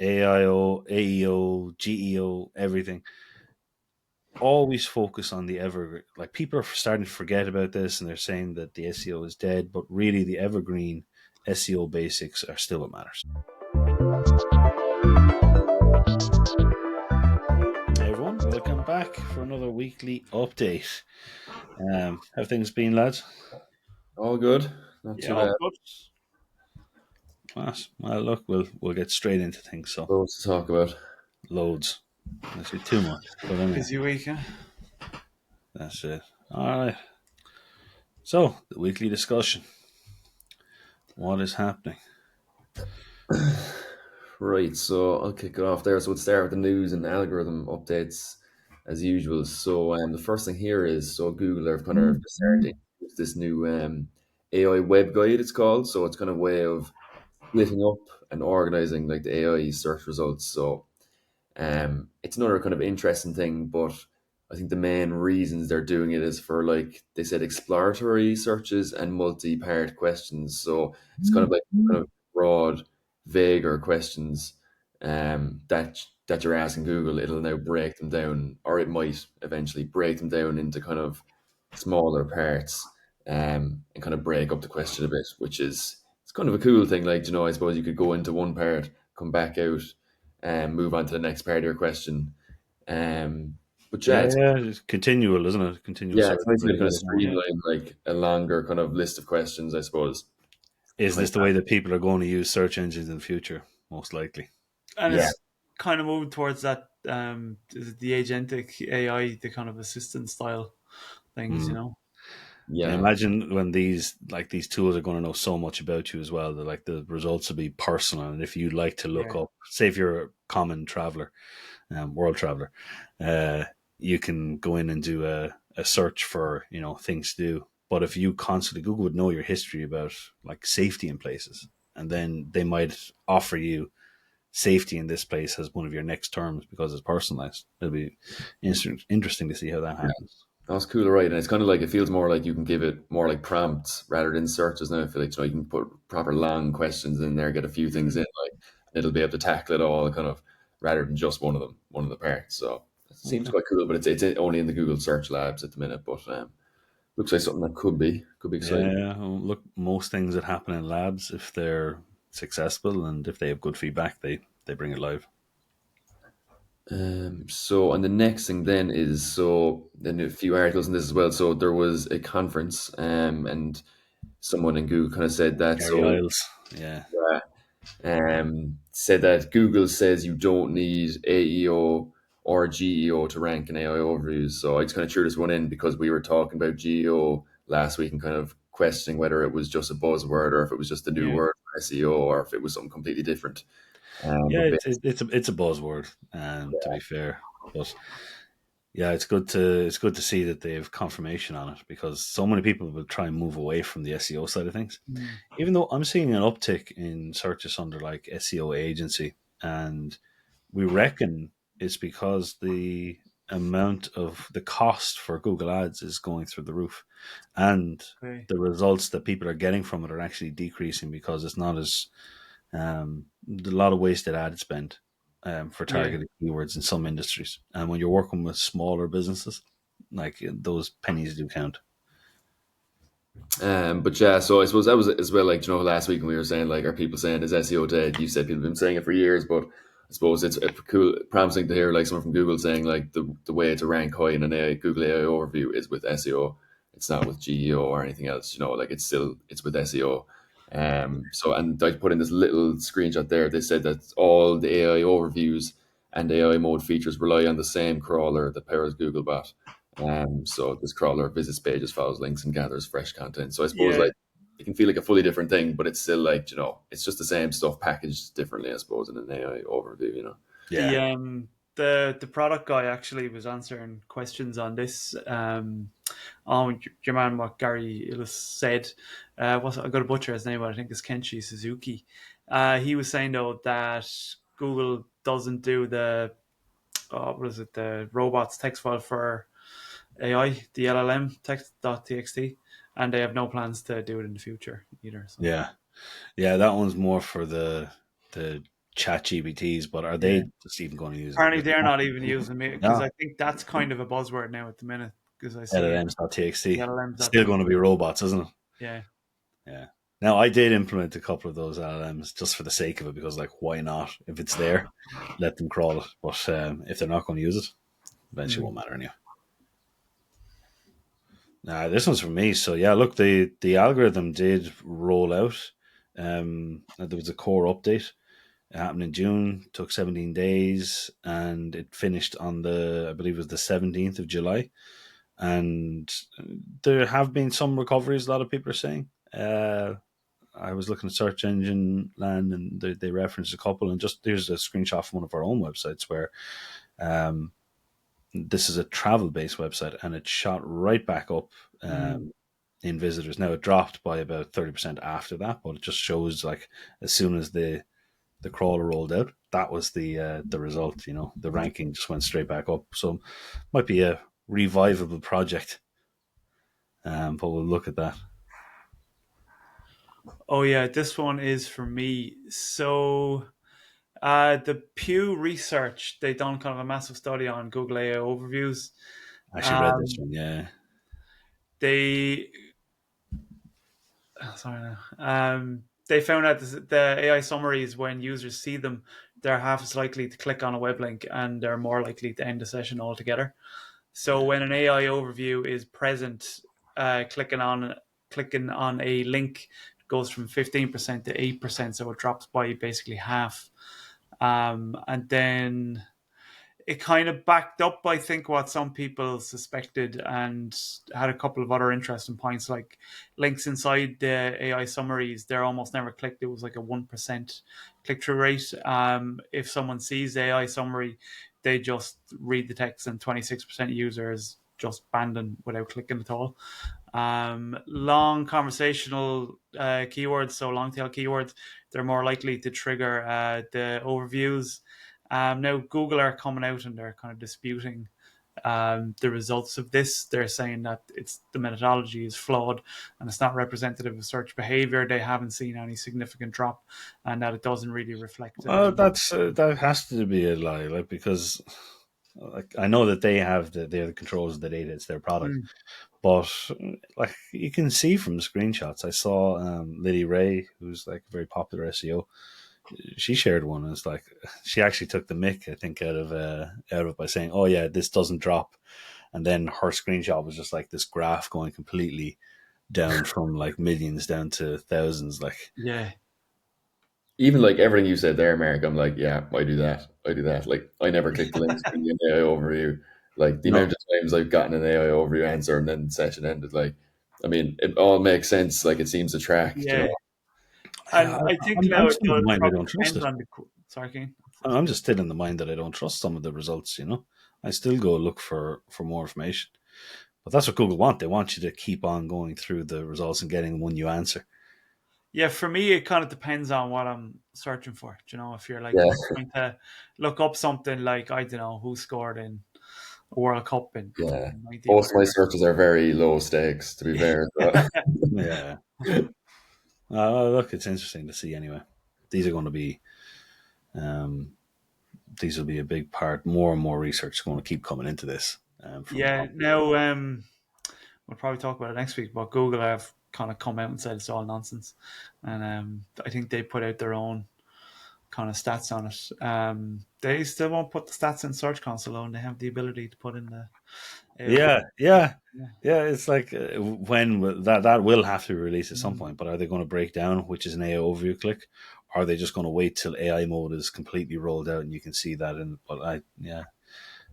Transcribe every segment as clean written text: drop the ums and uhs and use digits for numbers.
AIO, AEO, GEO, everything. Always focus on the evergreen. Like, people are starting to forget about this, and they're saying that the SEO is dead, but really the evergreen SEO basics are still what matters. Hey everyone, welcome back for another weekly update. How things been, lads? All good. Not Yeah, too all bad. good. Class. Well, look, we'll get straight into things. So, Loads to talk about. loads. Let's do too much, but anyway, Busy week, huh? that's it. All right. So, the weekly discussion. What is happening? Right, so I'll kick it off there. So we'll start with the news and algorithm updates as usual. So the first thing here is Google are kind of starting to introduce this new AI web guide. It's called. So it's kind of a way of splitting up and organizing like the AI search results. So it's another kind of interesting thing, but I think the main reasons they're doing it is for, like they said, exploratory searches and multi-part questions. So it's kind of like kind of broad, vaguer questions that you're asking Google. It'll now break them down, or it might eventually break them down into kind of smaller parts, and kind of break up the question a bit, which is it's kind of a cool thing. Like, I suppose you could go into one part, come back out, and move on to the next part of your question. But Yeah, it's continual, isn't it? Continual yeah, search. it's nice Where to you kind of gotta go on. streamline like a longer kind of list of questions, I suppose. Is Quite this the way that people are going to use search engines in the future? Most likely. And Yeah, it's kind of moving towards that the agentic AI, the kind of assistant style things, Mm. And yeah, imagine when these tools are going to know so much about you as well. That, like, the results will be personal, and if you like to look Yeah. up, say if you're a common traveler, world traveler, uh, you can go in and do a search for things to do. But if you constantly, Google would know your history about, like, safety in places, and then they might offer you safety in this place as one of your next terms because it's personalized. It'll be interesting to see how that yeah. happens. That's cool, right? And it's kind of like it feels more like you can give it more like prompts rather than searches now. I feel like you can put proper long questions in there, get a few things in, like it'll be able to tackle it all, kind of rather than just one of the parts. So it seems Okay. quite cool, but it's only in the Google Search Labs at the minute. But looks like something that could be exciting. Yeah, well, look, most things that happen in labs, if they're successful and if they have good feedback, they bring it live. So, and the next thing then is then a few articles in this as well. So there was a conference, and someone in Google kind of said that. Gary So Isles, yeah, uh, said that Google says you don't need AEO or GEO to rank in AI overviews. So I just kind of threw this one in because we were talking about GEO last week and kind of questioning whether it was just a buzzword or if it was just a new yeah, word for SEO or if it was something completely different. yeah. But It's a buzzword, to be fair, but yeah, it's good to see that they have confirmation on it, because so many people will try and move away from the SEO side of things. Mm. Even though I'm seeing an uptick in searches under, like, SEO agency, and we reckon it's because the amount of the cost for Google Ads is going through the roof, and Okay. the results that people are getting from it are actually decreasing because it's not as a lot of wasted ad spend for Yeah. targeted keywords in some industries, and when you're working with smaller businesses, like, those pennies do count. But yeah, so I suppose that was as well. Like, last week when we were saying, like, are people saying is SEO dead? You said people have been saying it for years, but I suppose it's a cool, promising to hear like someone from Google saying like the way to rank high in an AI, Google AI overview is with SEO. It's not with GEO or anything else. Like it's with SEO. So, and I put in this little screenshot there. They said that all the AI overviews and AI mode features rely on the same crawler that powers Googlebot. So this crawler visits pages, follows links, and gathers fresh content. So I suppose Yeah. like it can feel like a fully different thing, but it's still like it's just the same stuff packaged differently, I suppose, in an AI overview. Yeah, The product guy actually was answering questions on this. On your man, what Gary Illis said. Was I got to butcher his name, but I think it's Kenshi Suzuki. He was saying though that Google doesn't do the what is it, the robots text file for AI, the LLM text.txt, and they have no plans to do it in the future either. So yeah, yeah. That one's more for the chat GPTs, but are Yeah. they just even going to use it? Apparently, they're not even using it because No, I think that's kind of a buzzword now at the minute. Because I see the LLMs.txt. LLMs Still that going to be robots, isn't it? yeah. Yeah. Now, I did implement a couple of those LLMs just for the sake of it, because, like, why not? If it's there, let them crawl it. But if they're not going to use it, eventually it Mm. won't matter anyway. This one's for me. So, yeah, look, the algorithm did roll out. There was a core update. It happened in June, took 17 days, and it finished on I believe it was the 17th of July. And there have been some recoveries, a lot of people are saying. I was looking at search engine land, and they referenced a couple, and just there's a screenshot from one of our own websites where this is a travel-based website, and it shot right back up in visitors. Now, it dropped by about 30% after that, but it just shows, like, as soon as the crawler rolled out, that was the result. The ranking just went straight back up. So, might be a revivable project, but we'll look at that. Oh yeah, this one is for me. So the Pew Research, they done kind of a massive study on Google AI overviews. I actually read this Um, one. Yeah, they sorry, they found out the AI summaries, when users see them, they're half as likely to click on a web link, and they're more likely to end a session altogether. So when an AI overview is present, clicking on a link goes from 15% to 8%, so it drops by basically half. And then it kind of backed up, I think, what some people suspected, and had a couple of other interesting points, like links inside the AI summaries. They're almost never clicked. It was like a 1% click through rate. If someone sees the AI summary, they just read the text, and 26% users just abandon without clicking at all. Long conversational keywords, so long tail keywords, they're more likely to trigger the overviews. Now, Google are coming out and they're kind of disputing the results of this. They're saying that the methodology is flawed and it's not representative of search behavior. They haven't seen any significant drop, and that it doesn't really reflect. that has to be a lie, like, because, like, I know that they're the controls of the data, it's their product, Mm, but, like, you can see from screenshots. I saw Liddy Ray, who's, like, a very popular SEO. She shared one, and it's like she actually took the mick, I think, out of it by saying, "Oh yeah, this doesn't drop," and then her screenshot was just like this graph going completely down from, like, millions down to thousands. Like, yeah, Even like everything you said there, Mark, I'm like, yeah, I do that. I do that. Like, I never click the links in the AI overview. Like, the amount no, of times I've gotten an AI overview answer and then the session ended. Like, I mean, it all makes sense. Like, it seems to track, you yeah. know. And I think I'm now it still in the mind I probably don't trust depends it. on the. Sorry, Keane. I'm just still in the mind that I don't trust some of the results. I still go look for more information, but that's what Google want. They want you to keep on going through the results and getting one new answer. Yeah, for me, it kind of depends on what I'm searching for. Do you know, if you're like Yeah, trying to look up something like, I don't know, who scored in a World Cup in yeah. fucking 90 Most of my whatever. searches are very low stakes, to be fair. So. Yeah. Look, it's interesting to see. Anyway, these are going to be um, these will be a big part. More and more research is going to keep coming into this from Yeah, top people. now we'll probably talk about it next week, but Google have kind of come out and said it's all nonsense. And I think they put out their own kind of stats on it. They still won't put the stats in Search Console, and they have the ability to put in the AO. Yeah, yeah, Yeah. yeah. It's like, when that will have to be released at some Mm. point. But are they going to break down which is an AI overview click? Or are they just going to wait till AI mode is completely rolled out and you can see that? Yeah,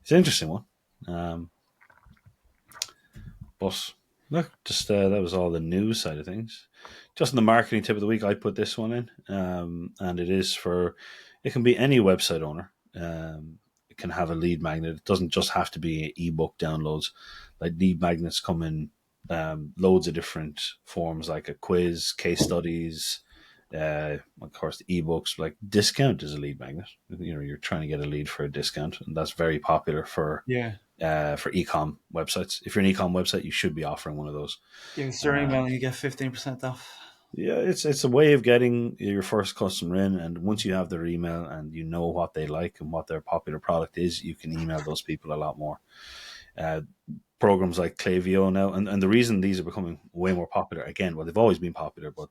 it's an interesting one. Um, but look, just that was all the news side of things. Just in the marketing tip of the week, I put this one in, and it is for, it can be any website owner. It can have a lead magnet. It doesn't just have to be ebook downloads. Like, lead magnets come in loads of different forms, like a quiz, case studies, of course, the ebooks. Like, discount is a lead magnet. You're trying to get a lead for a discount, and that's very popular Yeah. for e-com websites. If you're an e-com website, you should be offering one of those. Give us your email and you get 15% off. Yeah, it's a way of getting your first customer in, and once you have their email and you know what they like and what their popular product is, you can email those people a lot more. Uh, Programs like Klaviyo now, and the reason these are becoming way more popular again, well, they've always been popular, but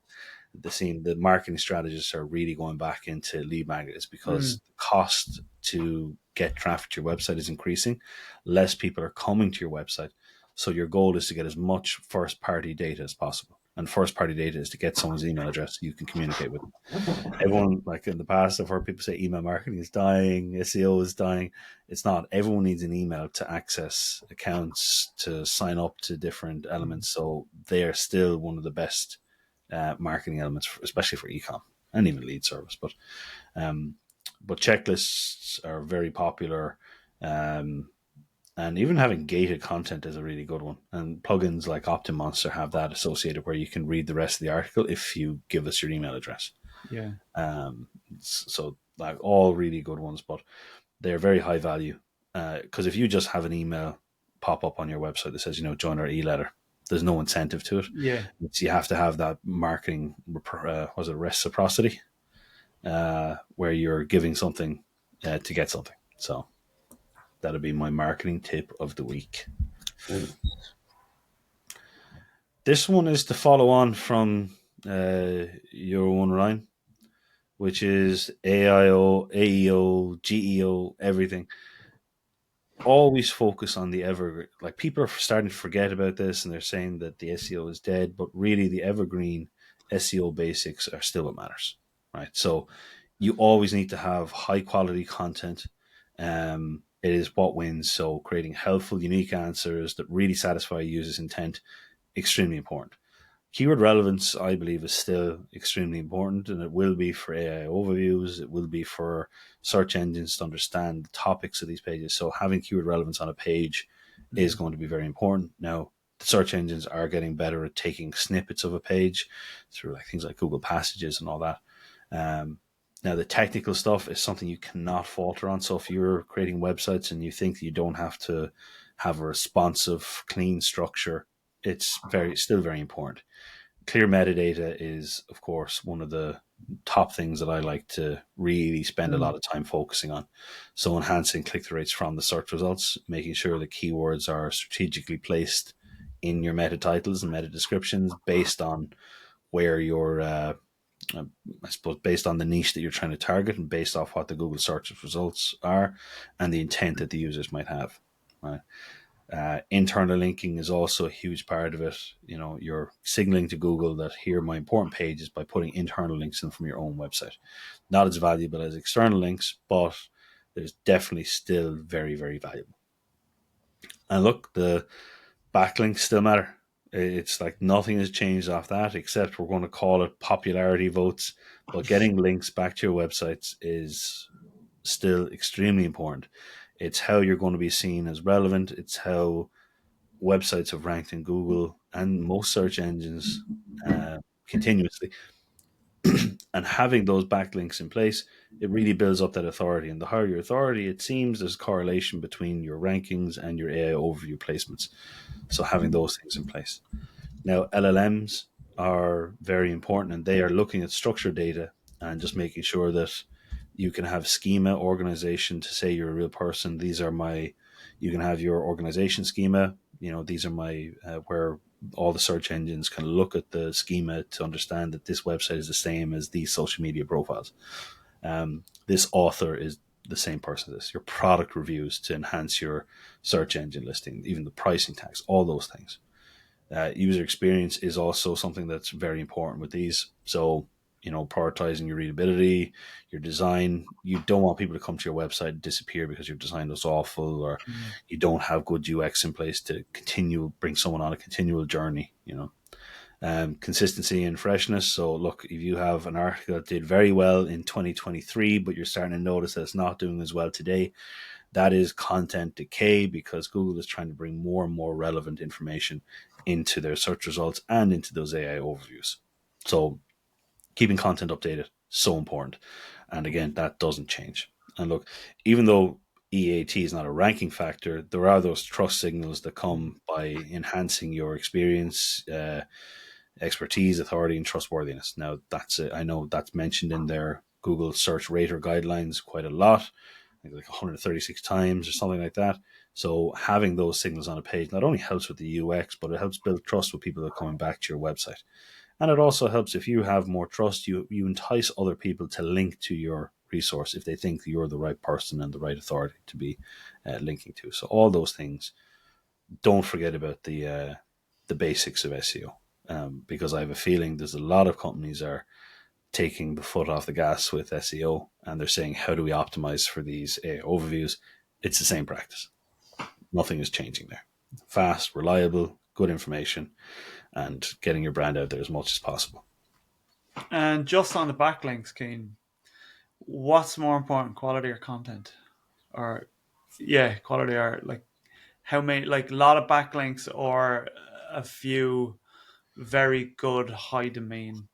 the marketing strategists are really going back into lead magnets because Mm. the cost to get traffic to your website is increasing. Less people are coming to your website. So your goal is to get as much first party data as possible. And first party data is to get someone's email address so you can communicate with them. Everyone, like in the past, I've heard people say email marketing is dying, SEO is dying. It's not. Everyone needs an email to access accounts, to sign up to different elements. So they are still one of the best marketing elements, especially for ecom and even lead service. Um, but checklists are very popular. Um, and even having gated content is a really good one. And plugins like OptiMonster have that associated where you can read the rest of the article if you give us your email address. Yeah. So like all really good ones, but they're very high value. Because if you just have an email pop up on your website that says, join our e-letter, there's no incentive to it. Yeah. You have to have that marketing, was it reciprocity, where you're giving something to get something. So that'll be my marketing tip of the week. This one is to follow on from your one, Ryan, which is AIO, AEO, GEO, everything. Always focus on the evergreen. Like people are starting to forget about this and they're saying that the SEO is dead, but really the evergreen SEO basics are still what matters, right? So you always need to have high quality content. It is what wins. So creating helpful, unique answers that really satisfy users' intent, extremely important. Keyword relevance, I believe, is still extremely important, and it will be for AI overviews. It will be for search engines to understand the topics of these pages. So having keyword relevance on a page is going to be very important. Now, the search engines are getting better at taking snippets of a page through like things like Google Passages and all that. Um, Now, the technical stuff is something you cannot falter on. So if you're creating websites and you think you don't have to have a responsive, clean structure, it's still very important. Clear metadata is, of course, one of the top things that I like to really spend a lot of time focusing on. So enhancing click-through rates from the search results, making sure the keywords are strategically placed in your meta titles and meta descriptions based on where your I suppose based on the niche that you're trying to target and based off what the Google search results are and the intent that the users might have. Right. Internal linking is also a huge part of it. You're signaling to Google that here are my important pages by putting internal links in from your own website. Not as valuable as external links, but there's definitely still very, very valuable. And look, the backlinks still matter. It's like nothing has changed off that, except we're going to call it popularity votes. But getting links back to your websites is still extremely important. It's how you're going to be seen as relevant. It's how websites have ranked in Google and most search engines continuously. And having those backlinks in place, it really builds up that authority. And the higher your authority, it seems there's a correlation between your rankings and your AI overview placements. So having those things in place. Now, LLMs are very important and they are looking at structured data and just making sure that you can have schema organization to say you're a real person. You can have your organization schema. These are where all the search engines can look at the schema to understand that this website is the same as these social media profiles. This author is the same person as this. Your product reviews to enhance your search engine listing, even the pricing tags, all those things. User experience is also something that's very important with these. So, prioritizing your readability, your design. You don't want people to come to your website and disappear because your design looks awful or you don't have good UX in place to bring someone on a continual journey, Consistency and freshness. So look, if you have an article that did very well in 2023, but you're starting to notice that it's not doing as well today, that is content decay because Google is trying to bring more and more relevant information into their search results and into those AI overviews. So keeping content updated, so important. And again, that doesn't change. And look, even though EAT is not a ranking factor, there are those trust signals that come by enhancing your experience, expertise, authority, and trustworthiness. Now, that's it. I know that's mentioned in their Google search rater guidelines quite a lot, like 136 times or something like that. So having those signals on a page not only helps with the UX, but it helps build trust with people that are coming back to your website. And it also helps, if you have more trust, you entice other people to link to your resource if they think you're the right person and the right authority to be linking to. So all those things. Don't forget about the basics of SEO, because I have a feeling there's a lot of companies are taking the foot off the gas with SEO, and they're saying, how do we optimize for these overviews? It's the same practice. Nothing is changing there. Fast, reliable, good information, and getting your brand out there as much as possible. And just on the backlinks, Keen, what's more important, quality or content? Or quality, or like how many, like a lot of backlinks or a few very good high domain?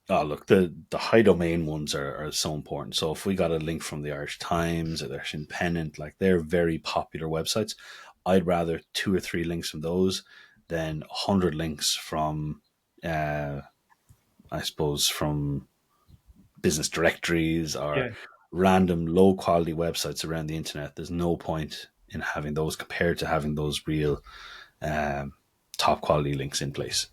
Oh, look, the high domain ones are so important. So if we got a link from the Irish Times or the Irish Independent, like they're very popular websites, I'd rather 2 or 3 links from those than 100 links from, I suppose, from business directories or Yeah. random low quality websites around the internet. There's no point in having those compared to having those real top quality links in place.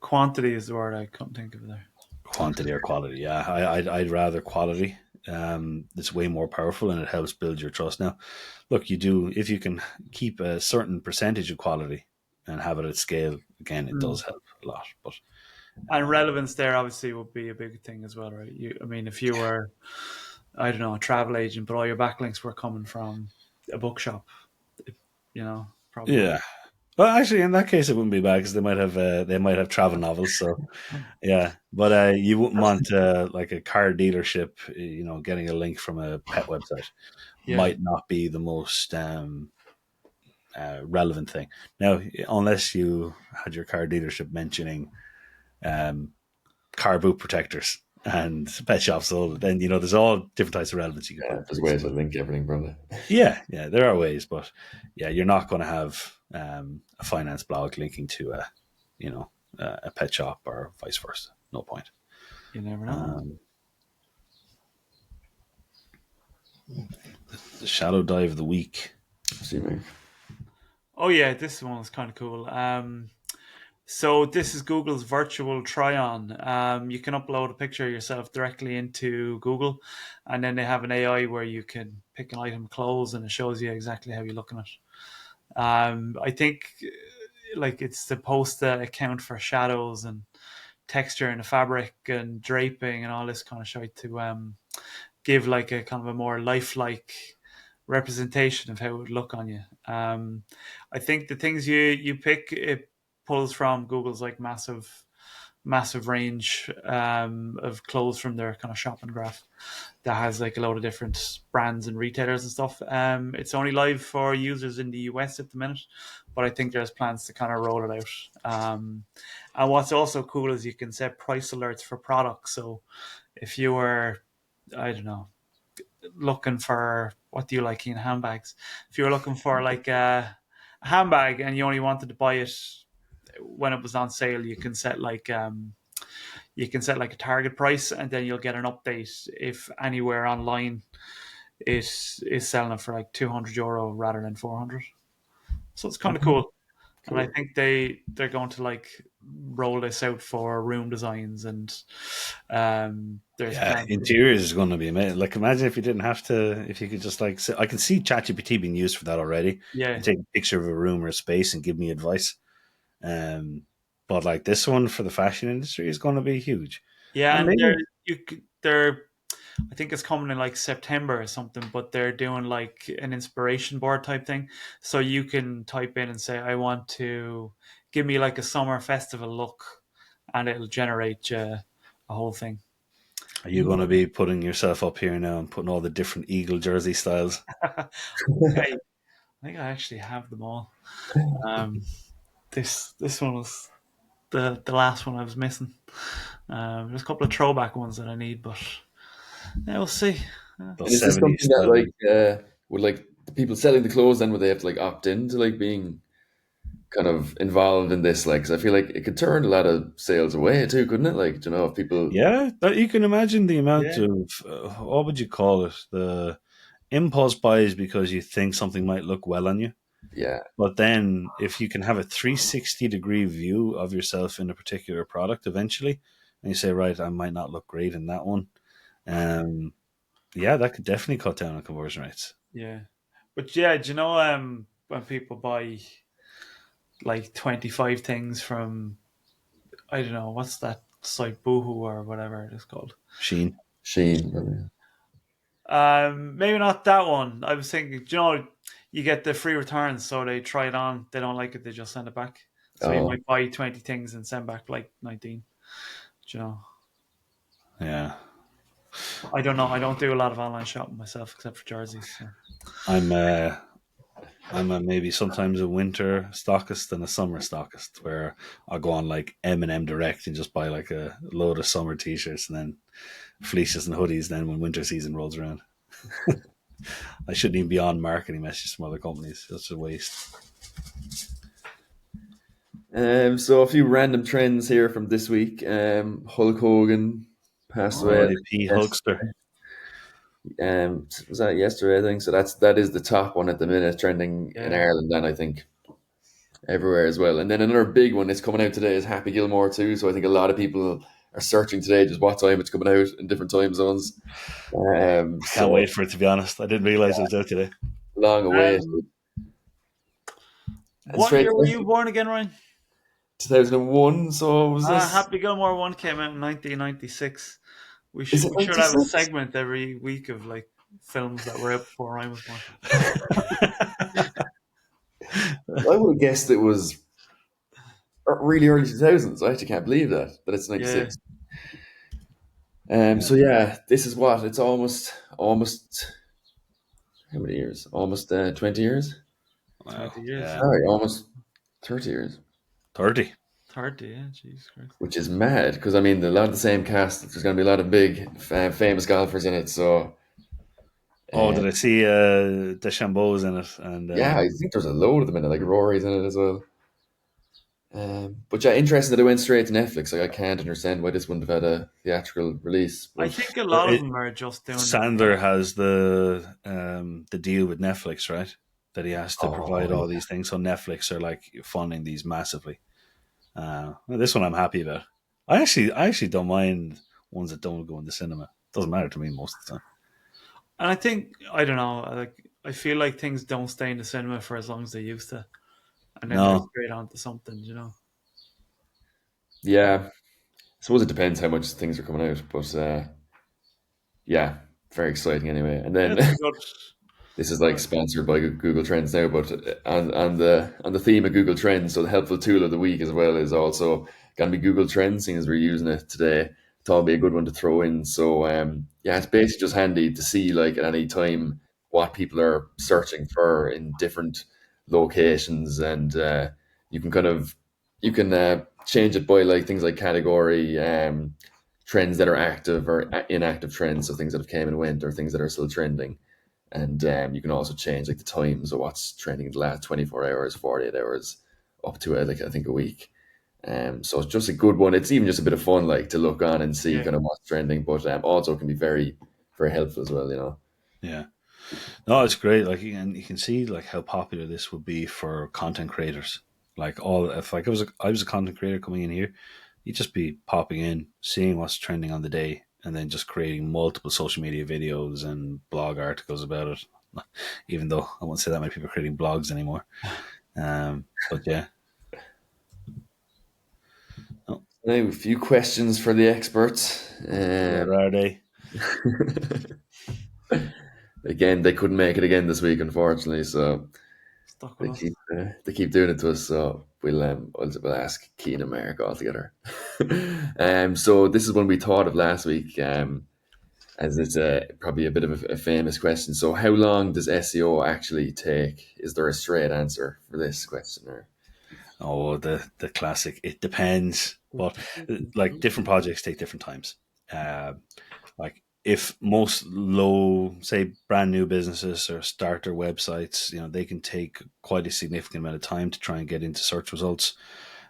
Quantity is the word I couldn't think of there. Quantity or quality? Yeah, I'd rather quality. It's way more powerful and it helps build your trust. Now, look, if you can keep a certain percentage of quality and have it at scale, again, it does help a lot. But And relevance there obviously would be a big thing as well, right? I mean, if you were, I don't know, a travel agent, but all your backlinks were coming from a bookshop, probably would. yeah, well, actually, in that case, it wouldn't be bad because they might have travel novels. So yeah, but you wouldn't want like a car dealership, getting a link from a pet website Yeah. might not be the most relevant thing. Now, unless you had your car dealership mentioning car boot protectors and pet shops, so then there's all different types of relevance you can put in There's place. ways to link everything, probably. Yeah, there are ways, but yeah, you're not going to have a finance blog linking to a pet shop or vice versa. No point. You never know. The shadow dive of the week. See me. Oh yeah, this one was kind of cool. So this is Google's virtual try-on. You can upload a picture of yourself directly into Google, and then they have an AI where you can pick an item of clothes, and it shows you exactly how you're looking at it. I think like it's supposed to account for shadows and texture in the fabric and draping and all this kind of shit to give like a kind of a more lifelike representation of how it would look on you. I think the things you pick, it pulls from Google's like massive range of clothes from their kind of shopping graph that has like a load of different brands and retailers and stuff. It's only live for users in the US at the minute, but I think there's plans to kind of roll it out. And what's also cool is you can set price alerts for products. So if you were, I don't know, looking for, what do you like in handbags? If you were looking for like a handbag and you only wanted to buy it when it was on sale, you can set like a target price, and then you'll get an update if anywhere online it is selling it for like €200 rather than 400. So it's kind of cool. And I Cool. think they're going to like roll this out for room designs, and there's Yeah, plans. interiors is going to be amazing. Like, imagine if you didn't have to, if you could just like, I can see ChatGPT being used for that already. You Yeah, can take a picture of a room or a space and give me advice. Um, but like this one for the fashion industry is going to be huge. yeah, And and maybe they're I think it's coming in like September or something, but they're doing like an inspiration board type thing. So you can type in and say, I want to give me like a summer festival look, and it'll generate a whole thing. are you going to be putting yourself up here now and putting all the different Eagle jersey styles? Okay, I think I actually have them all. Um, this one was the last one I was missing. There's a couple of throwback ones that I need, but yeah, we'll see. Those And is this 70s something that style. like would like the people selling the clothes then would they have to like opt in to like being kind of involved in this? Like, 'cause I feel like it could turn a lot of sales away too, couldn't it? Like, you know, if people, Yeah, that you can imagine the amount Yeah, of what would you call it? The impulse buys because you think something might look well on you. yeah, But then, if you can have a 360-degree view of yourself in a particular product eventually, and you say, right, I might not look great in that one, um, yeah, that could definitely cut down on conversion rates. yeah. But yeah, do you know when people buy like 25 things from, I don't know, what's that site, Boohoo or whatever it's called? Sheen. Sheen. Maybe not that one. I was thinking, do you know, you get the free returns, so they try it on, they don't like it, they just send it back. So you Oh, might buy 20 things and send back like 19. Do you know? Yeah. I don't know. I don't do a lot of online shopping myself except for jerseys. So. I'm maybe sometimes a winter stockist and a summer stockist, where I'll go on like M&M Direct and just buy like a load of summer t-shirts and then fleeces and hoodies. Then when winter season rolls around, I shouldn't even be on marketing messages from other companies. That's a waste. so a few random trends here from this week. Hulk Hogan passed away. I think, R.I.P. yes. Hulkster. Was that yesterday? I think so. That is the top one at the minute, trending in Yeah. Ireland, and I think everywhere as well. And then another big one that's coming out today is Happy Gilmore too. So I think a lot of people are searching today just what time it's coming out in different time zones. I can't So wait for it, to be honest. I didn't realize it was out today. long awaited. Um, And what straight year were to you born again, Ryan? 2001. So was this? Happy Gilmore 1 came out in 1996. Is it We should have a 96? segment every week of like films that were out before Ryan was born. I would have guessed it was really early 2000s. I actually can't believe that it's Yeah. 96. Yeah. So yeah, this is what it's almost how many years? Almost 20 years. 20 Wow. years, Yeah. yeah. Sorry, almost 30 years, 30. 30, yeah. Jesus Christ. which is mad because I mean a lot of the same cast. There's going to be a lot of big famous golfers in it. So Oh, uh, did I see Deschambeau's in it? And yeah, I think there's a load of them in it. Like Rory's in it as well. But yeah, interesting that it went straight to Netflix. Like I can't understand why this wouldn't have had a theatrical release. I But think a lot of it, them are just doing it. Sandler has the deal with Netflix, right? That he has to oh provide all these things. So Netflix are like funding these massively. Well, this one I'm happy about. I actually don't mind ones that don't go in the cinema. Doesn't matter to me most of the time. And I think, I don't know, I feel like things don't stay in the cinema for as long as they used to. And then they're No, straight on to something, you know? yeah, I suppose it depends how much things are coming out. But yeah, very exciting anyway. And Yeah, then it's a good. this is like sponsored by Google Trends now, but on the theme of Google Trends, so the helpful tool of the week as well is also going to be Google Trends, seeing as we're using it today. Thought it'd be a good one to throw in. So yeah, it's basically just handy to see like at any time what people are searching for in different locations, and you can kind of you can change it by like things like category, trends that are active or inactive trends, so things that have came and went or things that are still trending. And you can also change like the times of what's trending in the last 24 hours, 48 hours, up to like I think a week. So it's just a good one. It's even just a bit of fun, like to look on and see Yeah. kind of what's trending, but also can be very, very helpful as well. You know. yeah, no, it's great. Like you can see like how popular this would be for content creators. Like all, if like I was a content creator coming in here, you'd just be popping in, seeing what's trending on the day, and then just creating multiple social media videos and blog articles about it. Even though I won't say that many people are creating blogs anymore. But yeah, oh, Now a few questions for the experts. where are they? Again, they couldn't make it again this week, unfortunately. So Stuck with they us. keep doing it to us. So we'll ask Keen and Mark altogether. So this is one we thought of last week. As it's probably a bit of a famous question. So, how long does SEO actually take? Is there a straight answer for this question? Or Oh, the classic. It depends, but like different projects take different times. Uh, like if most low, say, brand new businesses or starter websites, they can take quite a significant amount of time to try and get into search results.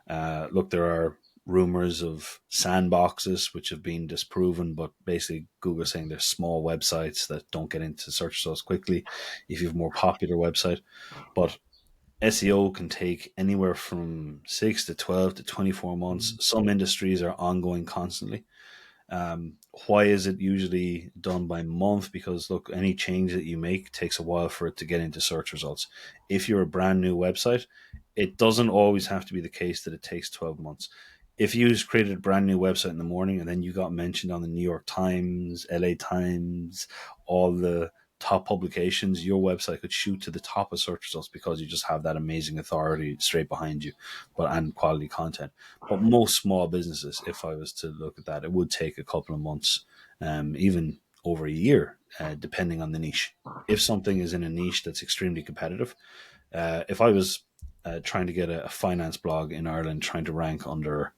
Look, there are rumors of sandboxes which have been disproven, but basically Google saying there's small websites that don't get into search results quickly if you have a more popular website. But SEO can take anywhere from 6 to 12 to 24 months. Some industries are ongoing constantly. Why is it usually done by month? Because look, any change that you make takes a while for it to get into search results. If you're a brand new website, it doesn't always have to be the case that it takes 12 months. If you just created a brand new website in the morning and then you got mentioned on the New York Times, LA Times, all the top publications, your website could shoot to the top of search results because you just have that amazing authority straight behind you, and quality content. But most small businesses, if I was to look at that, it would take a couple of months, even over a year, depending on the niche. If something is in a niche that's extremely competitive, if I was trying to get a finance blog in Ireland, trying to rank under,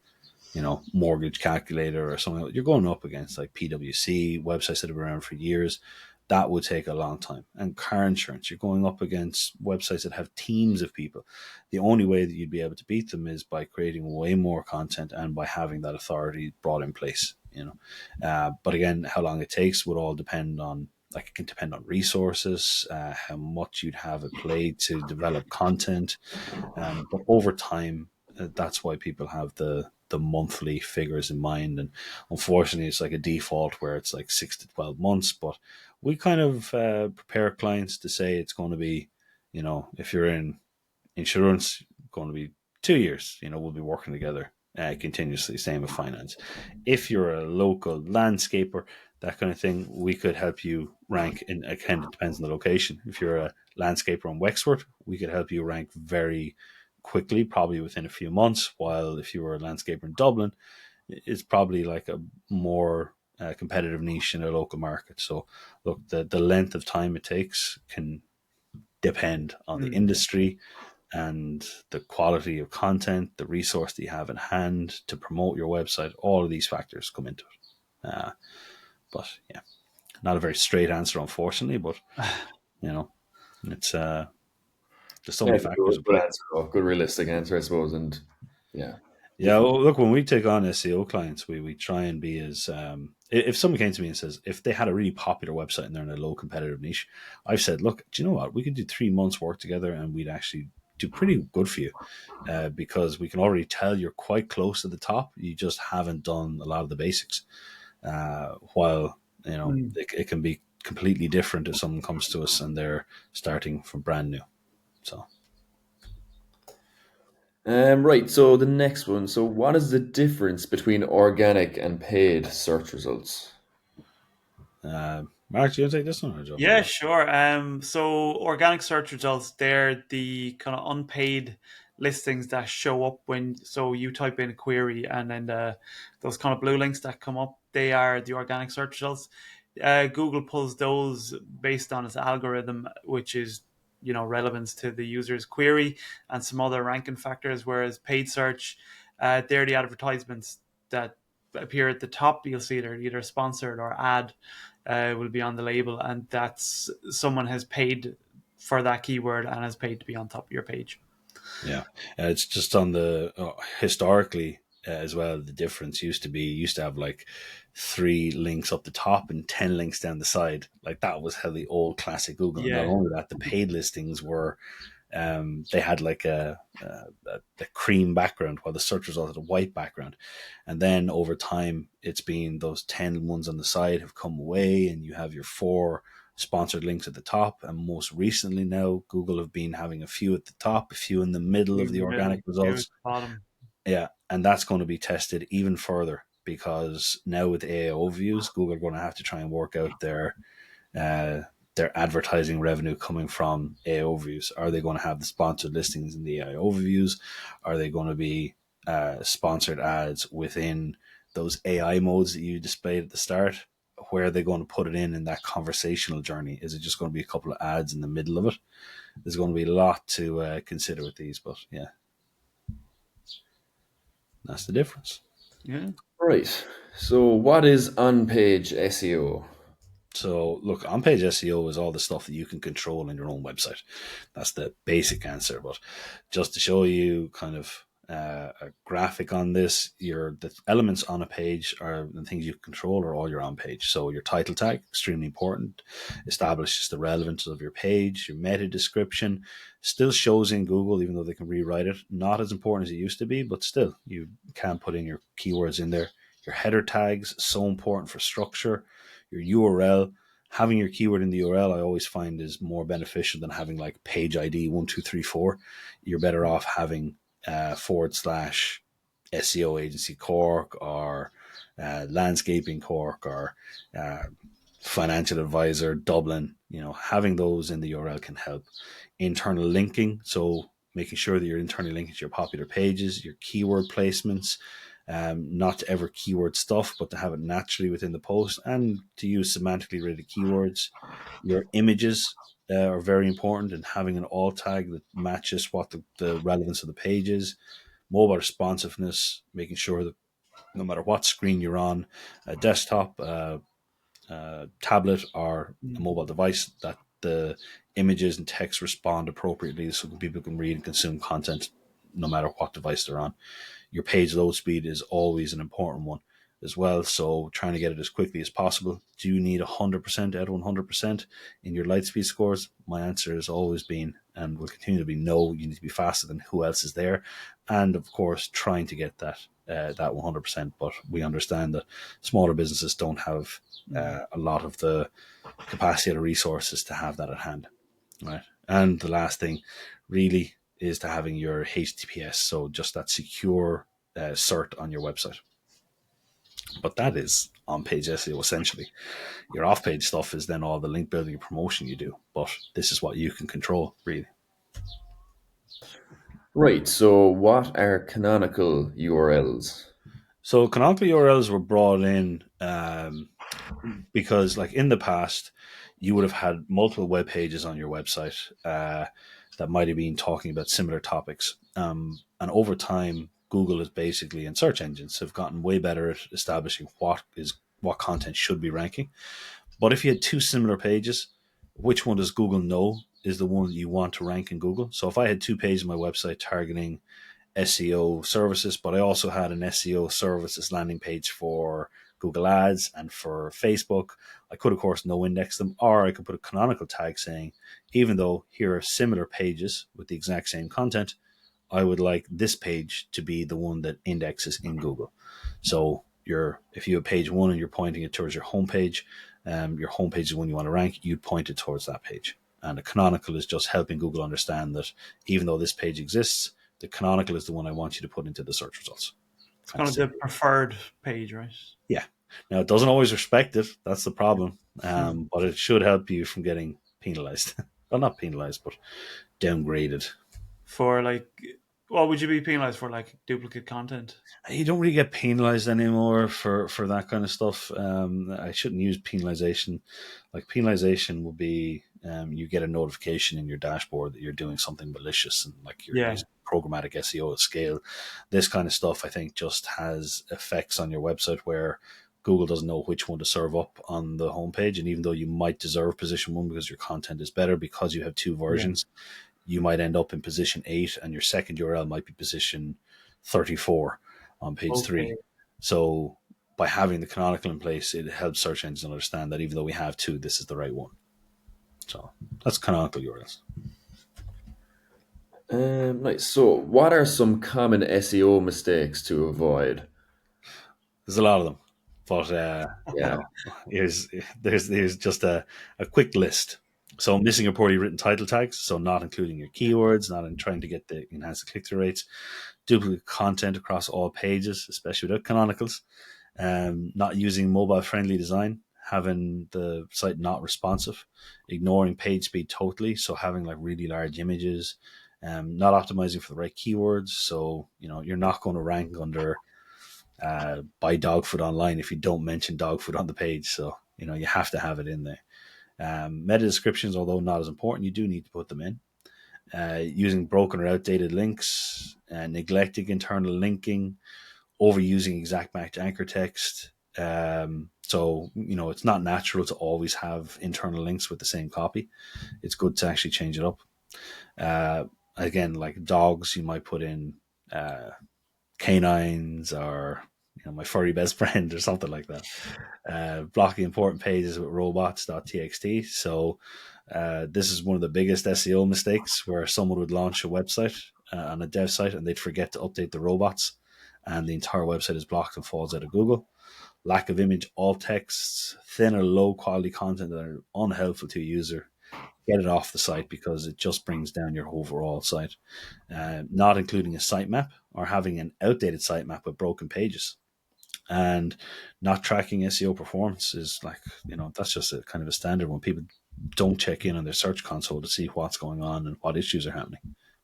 mortgage calculator or something, you're going up against like PwC, websites that have been around for years. That would take a long time. And car insurance, you're going up against websites that have teams of people. The only way that you'd be able to beat them is by creating way more content and by having that authority brought in place. But again, how long it takes would all depend on, like, it can depend on resources, how much you'd have it played to develop content. But over time, that's why people have the monthly figures in mind. And unfortunately, it's like a default where it's like 6 to 12 months. But we kind of prepare clients to say it's going to be, if you're in insurance, going to be 2 years. We'll be working together continuously. Same with finance. If you're a local landscaper, that kind of thing, we could help you rank in. Again, it depends on the location. If you're a landscaper in Wexford, we could help you rank very quickly, probably within a few months. While if you were a landscaper in Dublin, it's probably like a more competitive niche in a local market. So, look, the length of time it takes can depend on the industry and the quality of content, the resource that you have in hand to promote your website. All of these factors come into it. But yeah, not a very straight answer, unfortunately. But it's there's so many factors at Good play. answer, good realistic answer, I suppose. And yeah, Yeah, well, look, when we take on SEO clients, we try and be as if someone came to me and says if they had a really popular website and they're in a low competitive niche, I've said, look, do you know what? We could do 3 months work together and we'd actually do pretty good for you because we can already tell you're quite close to the top. You just haven't done a lot of the basics. While it can be completely different if someone comes to us and they're starting from brand new. So. Right. So the next one. So what is the difference between organic and paid search results? Mark, do you want to take this one or jump in Yeah, there? sure. So organic search results, they're the kind of unpaid listings that show up when so you type in a query and then those kind of blue links that come up, they are the organic search results. Google pulls those based on its algorithm, which is relevance to the user's query and some other ranking factors. Whereas paid search, they're the advertisements that appear at the top. You'll see they're either sponsored or ad will be on the label, and that's someone has paid for that keyword and has paid to be on top of your page. Yeah, it's just on the historically as well. The difference used to have like 3 links up the top and 10 links down the side. Like that was how the old classic Google. And not Yeah, only that, the paid listings were they had like a cream background while the search results had a white background. And then over time, it's been those 10 ones on the side have come away, and you have your 4 sponsored links at the top. And most recently now, Google have been having a few at the top, a few in the middle few of in the the middle, organic few at results. the bottom. Yeah, and that's going to be tested even further because now with AIO views, Google are going to have to try and work out uh, their advertising revenue coming from AIO views. Are they going to have the sponsored listings in the AIO views? Are they going to be sponsored ads within those AI modes that you displayed at the start? Where are they going to put it in that conversational journey? Is it just going to be a couple of ads in the middle of it? There's going to be a lot to consider with these, but yeah, that's the difference. Yeah. Right. So what is on-page SEO? So, look, on-page SEO is all the stuff that you can control in your own website. That's the basic answer. But just to show you kind of a graphic on this, the elements on a page are the things you control are all your on-page. So your title tag, extremely important, establishes the relevance of your page. Your meta description still shows in Google, even though they can rewrite it. Not as important as it used to be, but still, you can put in your keywords in there. Your header tags, so important for structure. Your URL, having your keyword in the URL, I always find is more beneficial than having like page ID 1234. You're better off having / SEO agency Cork or landscaping Cork or financial advisor Dublin. Having those in the URL can help. Internal linking, so making sure that you're internally linking to your popular pages, your keyword placements, not to ever keyword stuff, but to have it naturally within the post and to use semantically related keywords. Your images are very important, and having an alt tag that matches what the relevance of the page is. Mobile responsiveness, making sure that no matter what screen you're on, a desktop, tablet, or a mobile device, that the images and text respond appropriately so people can read and consume content no matter what device they're on. Your page load speed is always an important one as well. So trying to get it as quickly as possible. Do you need 100% out of 100% in your light speed scores? My answer has always been and will continue to be no. You need to be faster than who else is there. And of course, trying to get that 100%. But we understand that smaller businesses don't have a lot of the capacity or the resources to have that at hand. Right. And the last thing really is to having your HTTPS, so just that secure SERP on your website. But that is on-page SEO essentially. Your off-page stuff is then all the link building and promotion you do. But this is what you can control, really. Right. So, what are canonical URLs? So canonical URLs were brought in because, like in the past, you would have had multiple web pages on your website that might have been talking about similar topics. And over time, Google is basically, and search engines have gotten way better at establishing what content should be ranking. But if you had two similar pages, which one does Google know is the one that you want to rank in Google? So if I had two pages on my website targeting SEO services, but I also had an SEO services landing page for Google Ads and for Facebook, I could, of course, no index them, or I could put a canonical tag saying, even though here are similar pages with the exact same content, I would like this page to be the one that indexes in Google. So if you have page one and you're pointing it towards your homepage, your homepage is one you want to rank, you'd point it towards that page. And a canonical is just helping Google understand that even though this page exists, the canonical is the one I want you to put into the search results. It's kind of the preferred page, right? Yeah. Now, it doesn't always respect it. That's the problem. But it should help you from getting penalized. Well, not penalized, but downgraded. For what would you be penalized for? Like duplicate content? You don't really get penalized anymore for that kind of stuff. I shouldn't use penalization. Like penalization will be you get a notification in your dashboard that you're doing something malicious and like you're using programmatic SEO at scale. This kind of stuff, I think, just has effects on your website where Google doesn't know which one to serve up on the homepage. And even though you might deserve position one because your content is better, because you have two versions, you might end up in position 8 and your second URL might be position 34 on page 3. So by having the canonical in place, it helps search engines understand that even though we have two, this is the right one. So that's canonical URLs. Nice. So, what are some common SEO mistakes to avoid? There's a lot of them, but Yeah. there's just a quick list. So missing or poorly written title tags, so not including your keywords, not in trying to get the enhanced click-through rates, duplicate content across all pages, especially without canonicals, not using mobile-friendly design, having the site not responsive, ignoring page speed totally, so having like really large images, not optimizing for the right keywords, so you're not going to rank under buy dog food online if you don't mention dog food on the page, so you have to have it in there. Meta descriptions, although not as important, you do need to put them in. Using broken or outdated links, neglecting internal linking, overusing exact match anchor text, So, it's not natural to always have internal links with the same copy. It's good to actually change it up. Again, like dogs, you might put in canines, or my furry best friend, or something like that. Blocking important pages with robots.txt. So this is one of the biggest SEO mistakes, where someone would launch a website on a dev site and they'd forget to update the robots, and the entire website is blocked and falls out of Google. Lack of image, alt texts, thin or low quality content that are unhelpful to a user. Get it off the site, because it just brings down your overall site. Not including a sitemap, or having an outdated sitemap with broken pages, and not tracking SEO performance is like, that's just a kind of a standard when people don't check in on their search console to see what's going on and what issues are happening.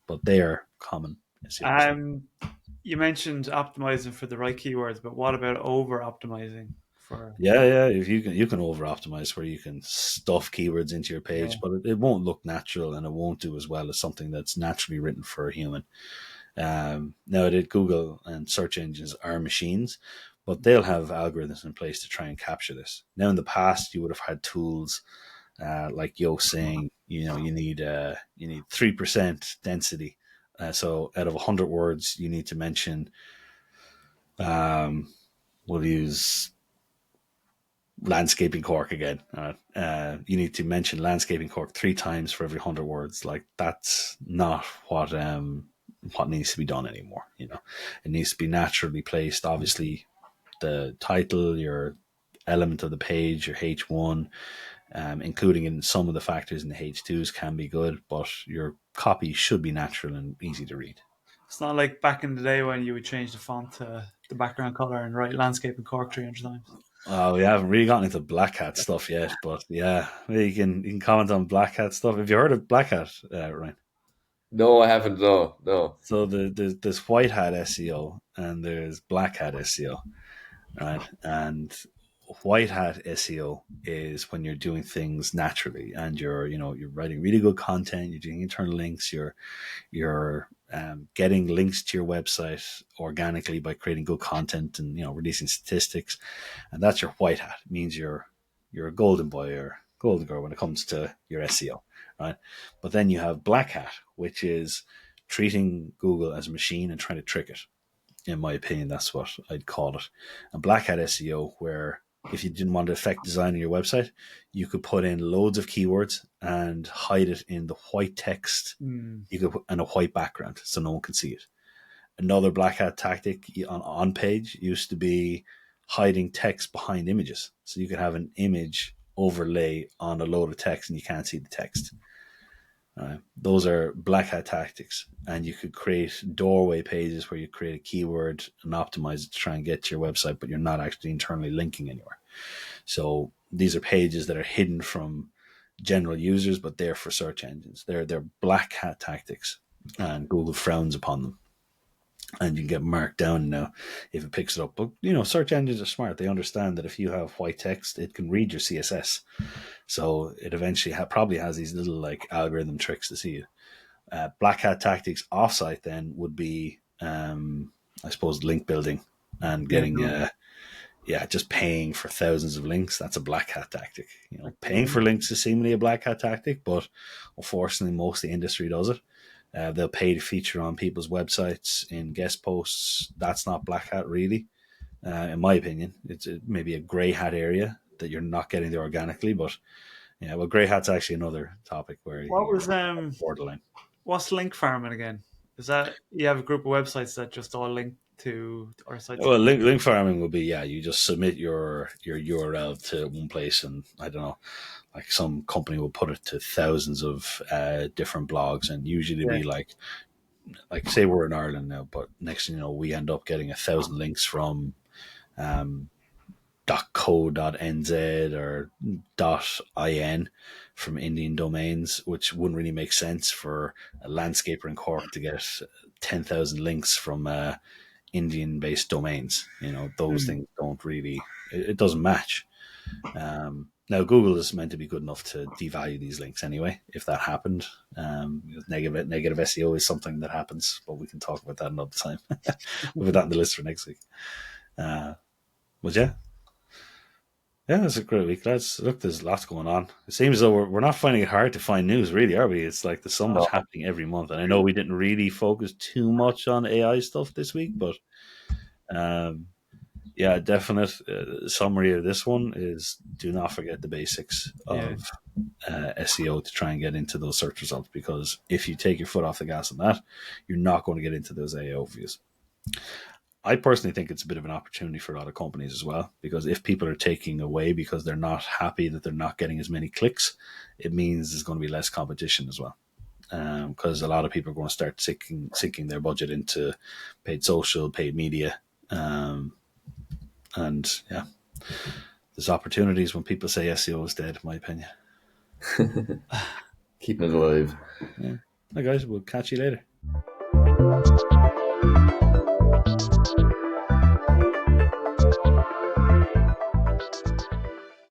But they are common SEO mistakes. You mentioned optimizing for the right keywords, but what about over optimizing for? Yeah. If you can over optimize, where you can stuff keywords into your Yeah. page, but it won't look natural, and it won't do as well as something that's naturally written for a human. Now, Google and search engines are machines, but they'll have algorithms in place to try and capture this. Now, in the past, you would have had tools like Yo saying, you need 3% density. So out of 100 words, you need to mention. We'll use landscaping Cork again. You need to mention landscaping Cork 3 times for every 100 words. Like, that's not what needs to be done anymore. It needs to be naturally placed. Obviously, the title, your element of the page, your H1, including in some of the factors in the H2s can be good, but your copy should be natural and easy to read. It's not like back in the day when you would change the font to the background color and write landscape in Cork 300 times. We haven't really gotten into Black Hat stuff yet, but yeah, you can comment on Black Hat stuff. Have you heard of Black Hat, Ryan? No, I haven't. No. So there's White Hat SEO and there's Black Hat SEO, right? And White Hat SEO is when you're doing things naturally, and you're writing really good content, you're doing internal links, you're getting links to your website organically by creating good content and releasing statistics, and that's your white hat. It means you're a golden boy or golden girl when it comes to your SEO, right? But then you have black hat, which is treating Google as a machine and trying to trick it. In my opinion, that's what I'd call it. And black hat SEO, where if you didn't want to affect design on your website, you could put in loads of keywords and hide it in the white text. You could put in a white background so no one can see it. Another black hat tactic on page used to be hiding text behind images. So you could have an image overlay on a load of text and you can't see the text. Those are black hat tactics, and you could create doorway pages where you create a keyword and optimize it to try and get to your website, but you're not actually internally linking anywhere. So these are pages that are hidden from general users, but they're for search engines. They're black hat tactics, and Google frowns upon them. And you can get marked down now if it picks it up. But search engines are smart. They understand that if you have white text, it can read your CSS. So it eventually probably has these little like algorithm tricks to see it. Black hat tactics offsite then would be, I suppose, link building and getting, just paying for thousands of links. That's a black hat tactic. Paying for links is seemingly a black hat tactic, but unfortunately, most of the industry does it. They'll pay to feature on people's websites in guest posts. That's not black hat, really. In my opinion, it's maybe a grey hat area that you're not getting there organically. But grey hat's actually another topic where borderline. What's link farming again? Is that you have a group of websites that just all link to our site? Well, link farming will be you just submit your URL to one place, and I don't know, like some company will put it to thousands of different blogs, and usually be like say we're in Ireland now, but next thing you know, we end up getting 1,000 links from .co.nz or .in from Indian domains, which wouldn't really make sense for a landscaper in Cork to get 10,000 links from Indian-based domains. Those things don't really, it doesn't match. Now, Google is meant to be good enough to devalue these links anyway, if that happened. Negative SEO is something that happens, but we can talk about that another time. We'll put that in the list for next week. But yeah. Yeah, it's a great week, lads. Look, there's lots going on. It seems as though we're not finding it hard to find news, really, are we? It's like there's so much No, happening every month. And I know we didn't really focus too much on AI stuff this week, but um, yeah, definite summary of this one is do not forget the basics Yeah. of SEO to try and get into those search results, because if you take your foot off the gas on that, you're not going to get into those AO views. I personally think it's a bit of an opportunity for a lot of companies as well, because if people are taking away because they're not happy that they're not getting as many clicks, it means there's going to be less competition as well. Because a lot of people are going to start sinking their budget into paid social, paid media, and yeah, there's opportunities when people say SEO is dead, in my opinion. keeping it alive. Yeah. Hi guys, we'll catch you later.